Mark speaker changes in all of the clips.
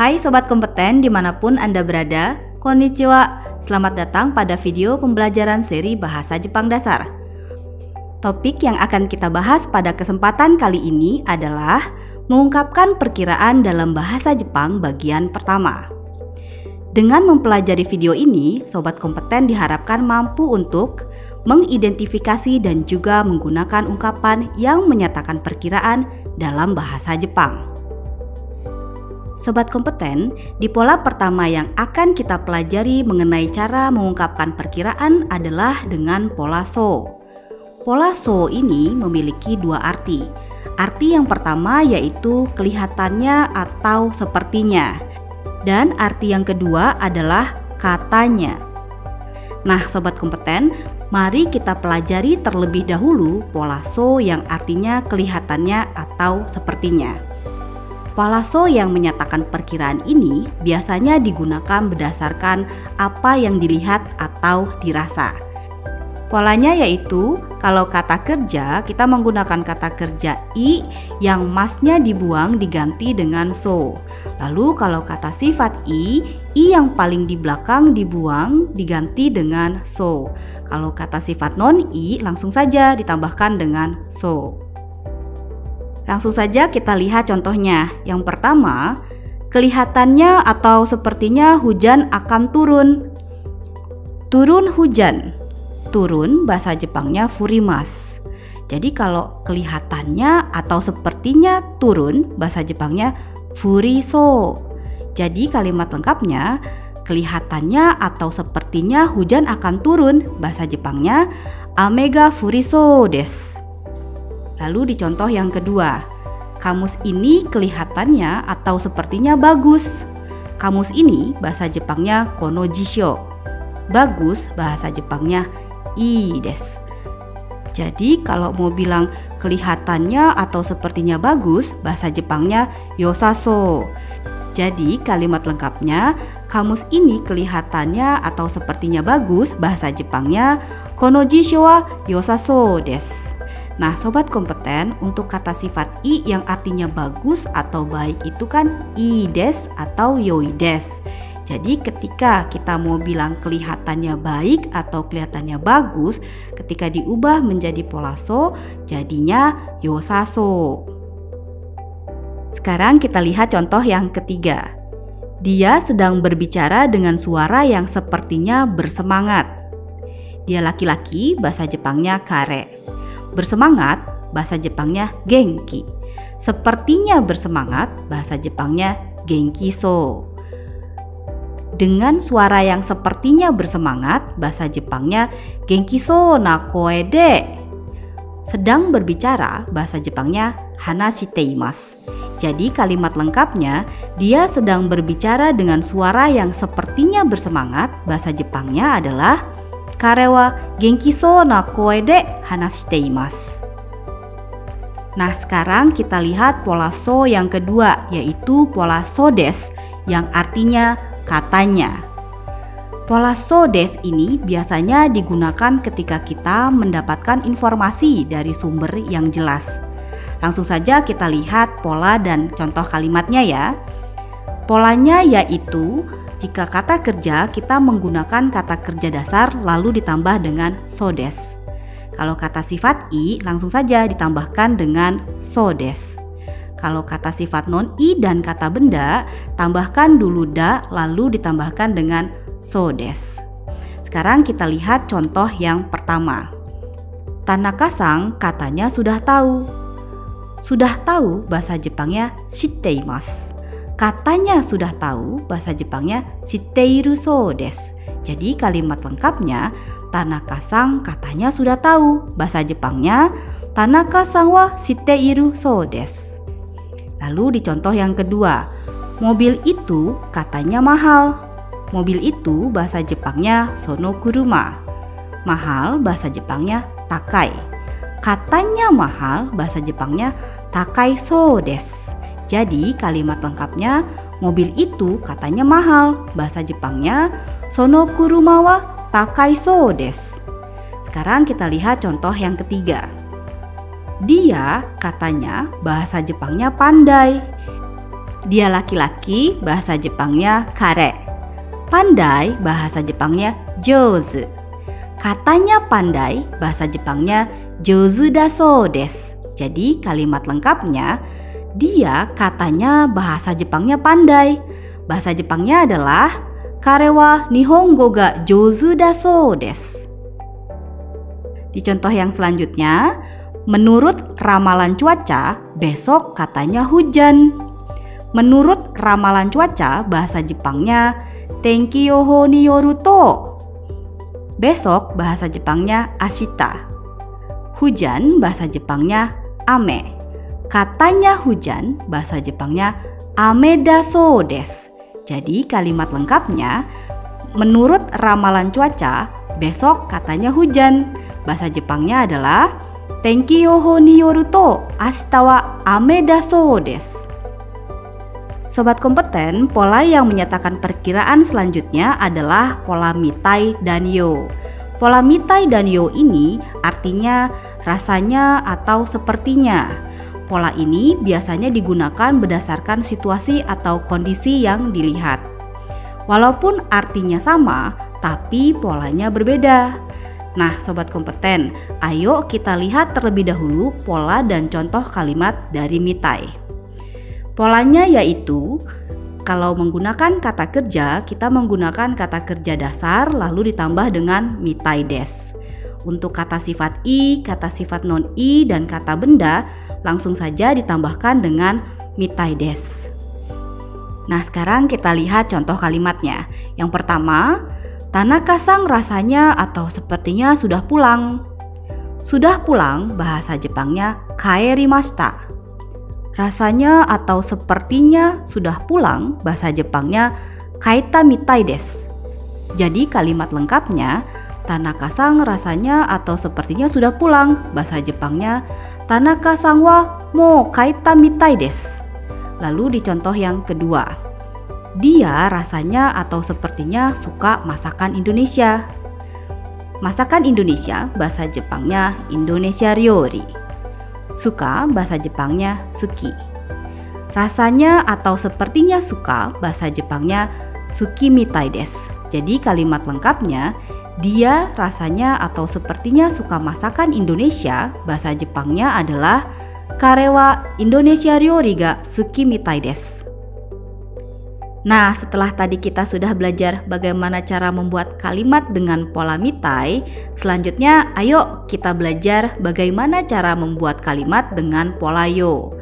Speaker 1: Hai Sobat Kompeten dimanapun Anda berada, konnichiwa. Selamat datang pada video pembelajaran seri Bahasa Jepang Dasar. Topik yang akan kita bahas pada kesempatan kali ini adalah mengungkapkan perkiraan dalam bahasa Jepang bagian pertama. Dengan mempelajari video ini, Sobat Kompeten diharapkan mampu untuk mengidentifikasi dan juga menggunakan ungkapan yang menyatakan perkiraan dalam bahasa Jepang. Sobat Kompeten, di pola pertama yang akan kita pelajari mengenai cara mengungkapkan perkiraan adalah dengan pola so. Pola so ini memiliki dua arti. Arti yang pertama yaitu kelihatannya atau sepertinya. Dan arti yang kedua adalah katanya. Nah, Sobat Kompeten, mari kita pelajari terlebih dahulu pola so yang artinya kelihatannya atau sepertinya. Pola so yang menyatakan perkiraan ini biasanya digunakan berdasarkan apa yang dilihat atau dirasa. Polanya yaitu kalau kata kerja kita menggunakan kata kerja i yang masnya dibuang diganti dengan so. Lalu kalau kata sifat i yang paling di belakang dibuang diganti dengan so. Kalau kata sifat non i langsung saja ditambahkan dengan so. Langsung saja kita lihat contohnya. Yang pertama, kelihatannya atau sepertinya hujan akan turun. Turun hujan. Turun bahasa Jepangnya furimasu. Jadi kalau kelihatannya atau sepertinya turun bahasa Jepangnya furiso. Jadi kalimat lengkapnya kelihatannya atau sepertinya hujan akan turun bahasa Jepangnya ame ga furiso desu. Lalu di contoh yang kedua, kamus ini kelihatannya atau sepertinya bagus. Kamus ini bahasa Jepangnya kono jisho. Bagus bahasa Jepangnya ii desu. Jadi kalau mau bilang kelihatannya atau sepertinya bagus, bahasa Jepangnya yosaso. Jadi kalimat lengkapnya kamus ini kelihatannya atau sepertinya bagus, bahasa Jepangnya kono jisho wa yosaso desu. Nah, Sobat Kompeten, untuk kata sifat i yang artinya bagus atau baik itu kan ii desu atau yoi desu. Jadi ketika kita mau bilang kelihatannya baik atau kelihatannya bagus, ketika diubah menjadi pola so, jadinya yosaso. Sekarang kita lihat contoh yang ketiga. Dia sedang berbicara dengan suara yang sepertinya bersemangat. Dia laki-laki, bahasa Jepangnya kare. Bersemangat, bahasa Jepangnya genki. Sepertinya bersemangat, bahasa Jepangnya genkiso. Dengan suara yang sepertinya bersemangat, bahasa Jepangnya genkiso na koe de. Sedang berbicara, bahasa Jepangnya hanashite imasu. Jadi kalimat lengkapnya, dia sedang berbicara dengan suara yang sepertinya bersemangat, bahasa Jepangnya adalah kare wa genkiso na koe de hanashite imasu. Nah, sekarang kita lihat pola so yang kedua, yaitu pola so desu yang artinya katanya. Pola so desu ini biasanya digunakan ketika kita mendapatkan informasi dari sumber yang jelas. Langsung saja kita lihat pola dan contoh kalimatnya ya. Polanya yaitu jika kata kerja kita menggunakan kata kerja dasar lalu ditambah dengan so desu. Kalau kata sifat i langsung saja ditambahkan dengan so desu. Kalau kata sifat non i dan kata benda, tambahkan dulu da lalu ditambahkan dengan so desu. Sekarang kita lihat contoh yang pertama. Tanaka-san katanya sudah tahu. Sudah tahu bahasa Jepangnya shitteimasu. Katanya sudah tahu bahasa Jepangnya shitteiru so desu. Jadi kalimat lengkapnya Tanaka-san katanya sudah tahu, bahasa Jepangnya Tanaka-san wa shitteiru so desu. Lalu di contoh yang kedua, mobil itu katanya mahal. Mobil itu bahasa Jepangnya sono kuruma. Mahal bahasa Jepangnya takai. Katanya mahal bahasa Jepangnya takai so desu. Jadi kalimat lengkapnya mobil itu katanya mahal, bahasa Jepangnya sono kuruma wa takai so desu. Sekarang kita lihat contoh yang ketiga. Dia katanya bahasa Jepangnya pandai. Dia laki-laki, bahasa Jepangnya kare. Pandai, bahasa Jepangnya jouzu. Katanya pandai, bahasa Jepangnya jouzu da sou desu. Jadi kalimat lengkapnya, dia katanya bahasa Jepangnya pandai. Bahasa Jepangnya adalah kare wa nihongo ga jouzu da sou desu. Di contoh yang selanjutnya, menurut ramalan cuaca, besok katanya hujan. Menurut ramalan cuaca, bahasa Jepangnya tenki yoho ni yoru to. Besok bahasa Jepangnya ashita. Hujan bahasa Jepangnya ame. Katanya hujan bahasa Jepangnya ame da sou desu. Jadi kalimat lengkapnya, menurut ramalan cuaca, besok katanya hujan. Bahasa Jepangnya adalah tenki yoho ni yoru to ashita wa ame da sou desu. Sobat kompeten, pola yang menyatakan perkiraan selanjutnya adalah pola mitai dan yo. Pola mitai dan yo ini artinya rasanya atau sepertinya. Pola ini biasanya digunakan berdasarkan situasi atau kondisi yang dilihat. Walaupun artinya sama, tapi polanya berbeda. Nah, sobat kompeten, ayo kita lihat terlebih dahulu pola dan contoh kalimat dari mitai. Polanya yaitu, kalau menggunakan kata kerja, kita menggunakan kata kerja dasar lalu ditambah dengan mitai desu. Untuk kata sifat i, kata sifat non i, dan kata benda langsung saja ditambahkan dengan mitai desu. Nah, sekarang kita lihat contoh kalimatnya. Yang pertama, Tanaka-san rasanya atau sepertinya sudah pulang. Sudah pulang bahasa Jepangnya kaerimashita. Rasanya atau sepertinya sudah pulang bahasa Jepangnya kaeta mitai desu. Jadi kalimat lengkapnya, Tanaka-san rasanya atau sepertinya sudah pulang bahasa Jepangnya Tanaka-san wa mou kaeta mitai desu. Lalu di contoh yang kedua, dia rasanya atau sepertinya suka masakan Indonesia. Masakan Indonesia bahasa Jepangnya Indonesia ryori. Suka bahasa Jepangnya suki. Rasanya atau sepertinya suka bahasa Jepangnya suki mitai desu. Jadi kalimat lengkapnya, dia rasanya atau sepertinya suka masakan Indonesia bahasa Jepangnya adalah kare wa Indonesia ryori ga suki mitai desu. Nah, setelah tadi kita sudah belajar bagaimana cara membuat kalimat dengan pola mitai, selanjutnya ayo kita belajar bagaimana cara membuat kalimat dengan pola yo.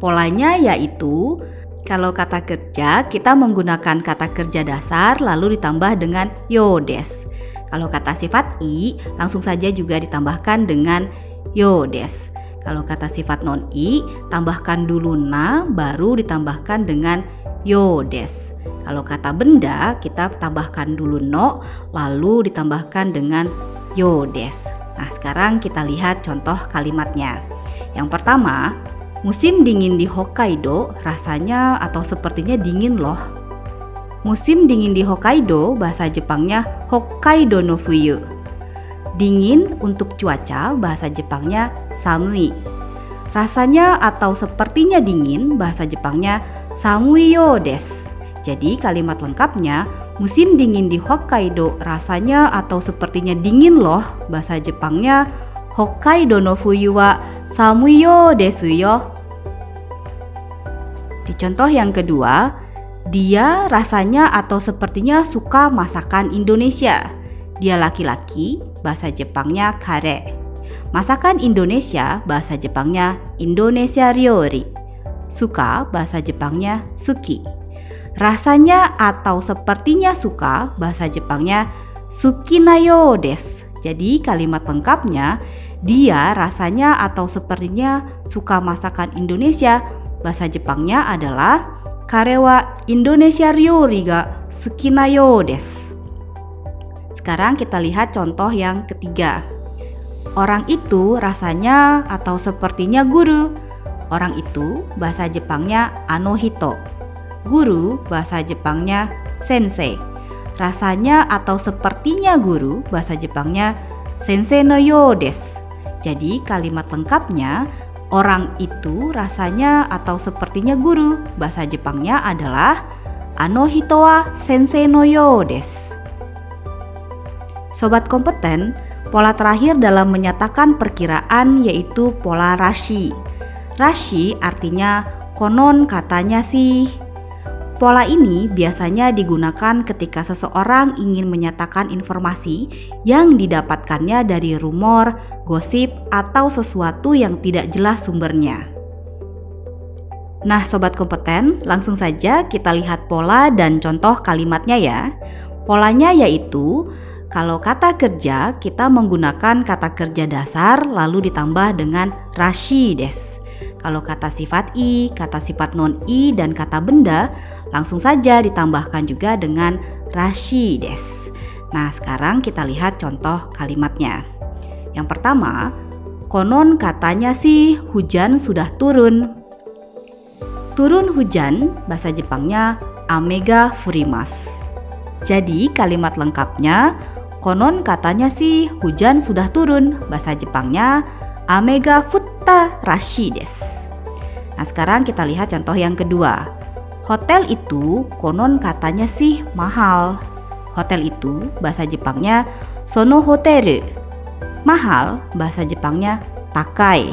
Speaker 1: Polanya yaitu, kalau kata kerja kita menggunakan kata kerja dasar lalu ditambah dengan yo desu. Kalau kata sifat i langsung saja juga ditambahkan dengan yo desu. Kalau kata sifat non i tambahkan dulu na baru ditambahkan dengan yo desu. Kalau kata benda kita tambahkan dulu no lalu ditambahkan dengan yo desu. Nah, sekarang kita lihat contoh kalimatnya. Yang pertama, musim dingin di Hokkaido rasanya atau sepertinya dingin loh. Musim dingin di Hokkaido bahasa Jepangnya Hokkaido no fuyu. Dingin untuk cuaca bahasa Jepangnya samui. Rasanya atau sepertinya dingin bahasa Jepangnya samui yo desu. Jadi kalimat lengkapnya, musim dingin di Hokkaido rasanya atau sepertinya dingin loh bahasa Jepangnya Hokkaido no fuyu wa samui yo desu yo. Di contoh yang kedua, dia rasanya atau sepertinya suka masakan Indonesia. Dia laki-laki, bahasa Jepangnya kare. Masakan Indonesia bahasa Jepangnya Indonesia ryori. Suka bahasa Jepangnya suki. Rasanya atau sepertinya suka bahasa Jepangnya suki nayo desu. Jadi kalimat lengkapnya, dia rasanya atau sepertinya suka masakan Indonesia bahasa Jepangnya adalah kare wa Indonesia ryori ga suki nayo desu. Sekarang kita lihat contoh yang ketiga. Orang itu rasanya atau sepertinya guru. Orang itu bahasa Jepangnya anohito. Guru bahasa Jepangnya sensei. Rasanya atau sepertinya guru bahasa Jepangnya sensei no yo desu. Jadi kalimat lengkapnya, Orang itu rasanya atau sepertinya guru. Bahasa Jepangnya adalah ano hito wa sensei no you desu. Sobat kompeten, pola terakhir dalam menyatakan perkiraan yaitu pola rashi. Rashi artinya konon katanya sih. Pola ini biasanya digunakan ketika seseorang ingin menyatakan informasi yang didapatkannya dari rumor, gosip, atau sesuatu yang tidak jelas sumbernya. Nah, sobat kompeten, langsung saja kita lihat pola dan contoh kalimatnya ya. Polanya yaitu, kalau kata kerja kita menggunakan kata kerja dasar lalu ditambah dengan rashi desu. Kalau kata sifat i, kata sifat non i, dan kata benda langsung saja ditambahkan juga dengan rashi desu. Nah, sekarang kita lihat contoh kalimatnya. Yang pertama, konon katanya sih hujan sudah turun. Turun hujan, bahasa Jepangnya ame ga furimasu. Jadi kalimat lengkapnya, konon katanya sih hujan sudah turun, bahasa Jepangnya ame ga futta rashi desu. Nah, sekarang kita lihat contoh yang kedua. Hotel itu konon katanya sih mahal. Hotel itu bahasa Jepangnya sono hoteru. Mahal bahasa Jepangnya takai.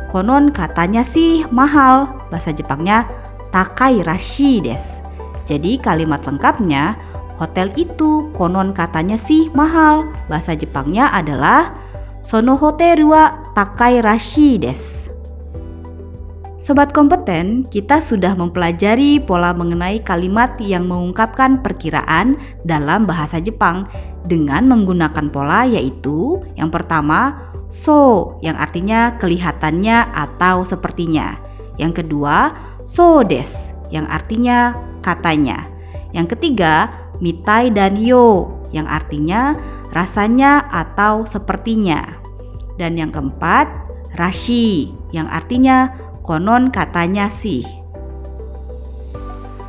Speaker 1: Konon katanya sih mahal, bahasa Jepangnya takai rashi desu. Jadi kalimat lengkapnya, hotel itu konon katanya sih mahal, bahasa Jepangnya adalah sono hoteru wa takai rashi desu. Sobat kompeten, kita sudah mempelajari pola mengenai kalimat yang mengungkapkan perkiraan dalam bahasa Jepang dengan menggunakan pola yaitu yang pertama, so yang artinya kelihatannya atau sepertinya. Yang kedua, so desu yang artinya katanya. Yang ketiga, mitai dan yo yang artinya rasanya atau sepertinya. Dan yang keempat, rashi yang artinya konon katanya sih.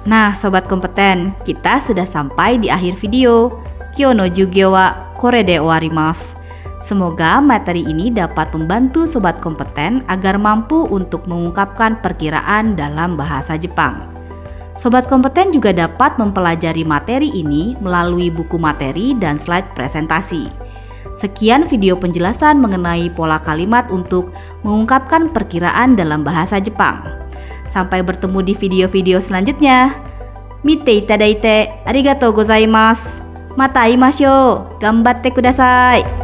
Speaker 1: Nah, sobat kompeten, kita sudah sampai di akhir video. Kyou no jugyo wa kore de owarimasu. Semoga materi ini dapat membantu sobat kompeten agar mampu untuk mengungkapkan perkiraan dalam bahasa Jepang. Sobat kompeten juga dapat mempelajari materi ini melalui buku materi dan slide presentasi. Sekian video penjelasan mengenai pola kalimat untuk mengungkapkan perkiraan dalam bahasa Jepang. Sampai bertemu di video-video selanjutnya. Mite itadaite arigatou gozaimasu. Mata aimashou. Gambatte kudasai.